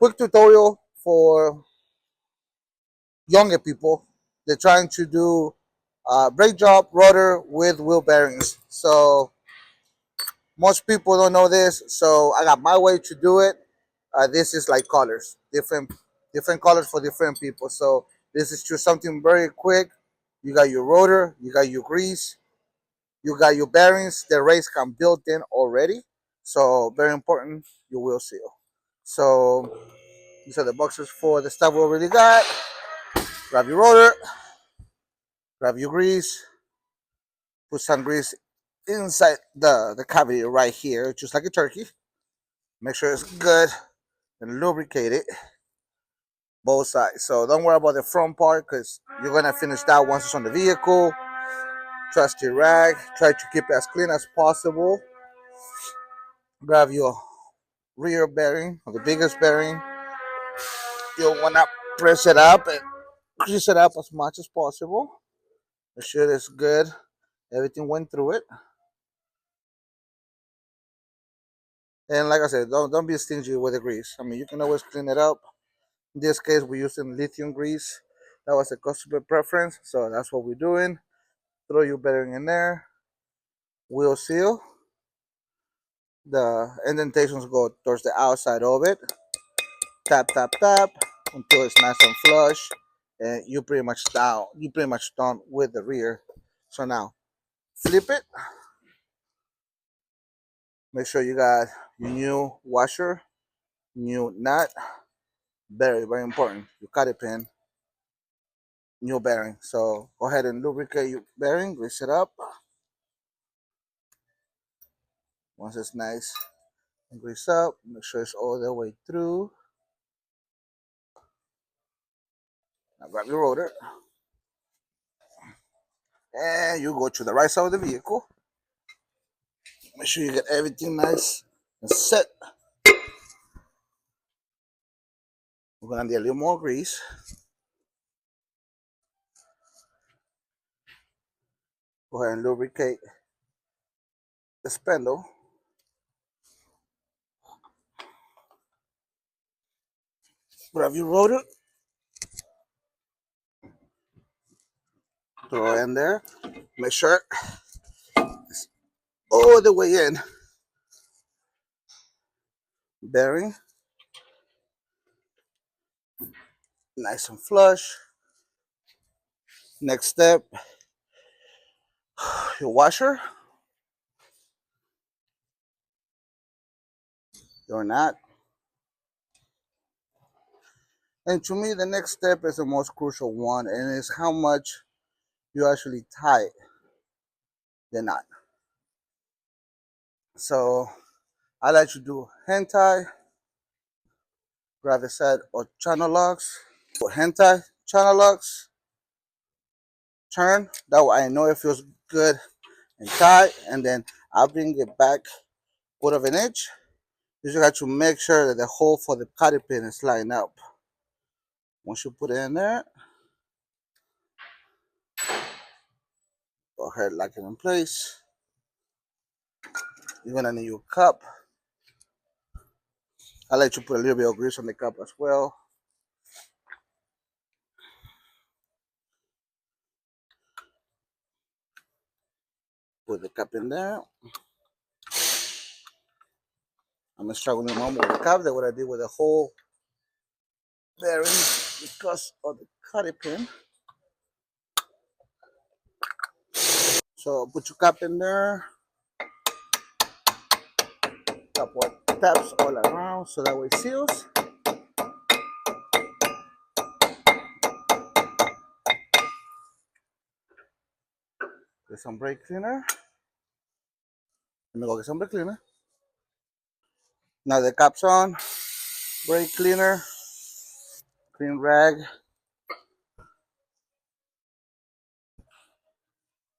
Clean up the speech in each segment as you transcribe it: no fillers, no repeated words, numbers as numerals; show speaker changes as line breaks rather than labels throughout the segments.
quick tutorial for younger people. They're trying to do brake job rotor with wheel bearings. So most people don't know this. So I got my way to do it. This is like colors, different colors for different people. So this is just something very quick. You got your rotor, you got your grease, you got your bearings. The race come built in already. So very important, your wheel seal. So these are the boxes for the stuff we already got. Grab your rotor, grab your grease, put some grease inside the cavity right here, just like a turkey. Make sure it's good and lubricate it both sides. So don't worry about the front part because you're gonna finish that once it's on the vehicle. Trust your rag. Try to keep it as clean as possible. Grab your rear bearing or the biggest bearing. You'll wanna press it up and grease it up as much as possible. Make sure it's good. Everything went through it. And like I said, don't be stingy with the grease. I mean, you can always clean it up. In this case, we're using lithium grease. That was a customer preference, so that's what we're doing. Throw your bearing in there. Wheel seal. The indentations go towards the outside of it. Tap, tap, tap until it's nice and flush. And you pretty much down. You pretty much done with the rear. So now, flip it. Make sure you got your new washer, new nut. Very, very important. Your cotter pin, new bearing. So go ahead and lubricate your bearing, grease it up. Once it's nice and grease up, make sure it's all the way through. Now grab your rotor and you go to the right side of the vehicle. Make sure you get everything nice and set. We're gonna need a little more grease. Go ahead and lubricate the spindle. Grab your rotor, throw it in there. Make sure it's all the way in. Bearing, nice and flush. Next step, your washer. You're not. And to me, the next step is the most crucial one, and is how much you actually tie the knot. So I like to do hand tie, grab the set of channel locks, put hand tie, channel locks, turn. That way I know it feels good and tight, and then I'll bring it back quarter of an inch. You just have to make sure that the hole for the cotter pin is lined up. Once you put it in there, go ahead, lock it in place. You're gonna need your cup. I like to put a little bit of grease on the cup as well. Put the cup in there. I'm struggling more with the cup than what I did with the whole bearing because of the cotter pin. So put your cup in there. Couple of taps all around so that way it seals. Get some brake cleaner. Let me go get some brake cleaner. Now the cap's on. Brake cleaner. Clean rag.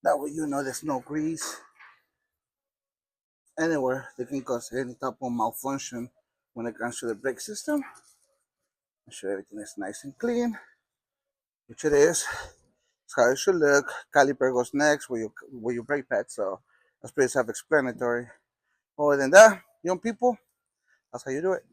That way you know there's no grease anywhere that can cause any type of malfunction when it comes to the brake system. Make sure everything is nice and clean, which it is. That's how it should look. Caliper goes next with your brake pad, so that's pretty self-explanatory. Other than that, young people, that's how you do it.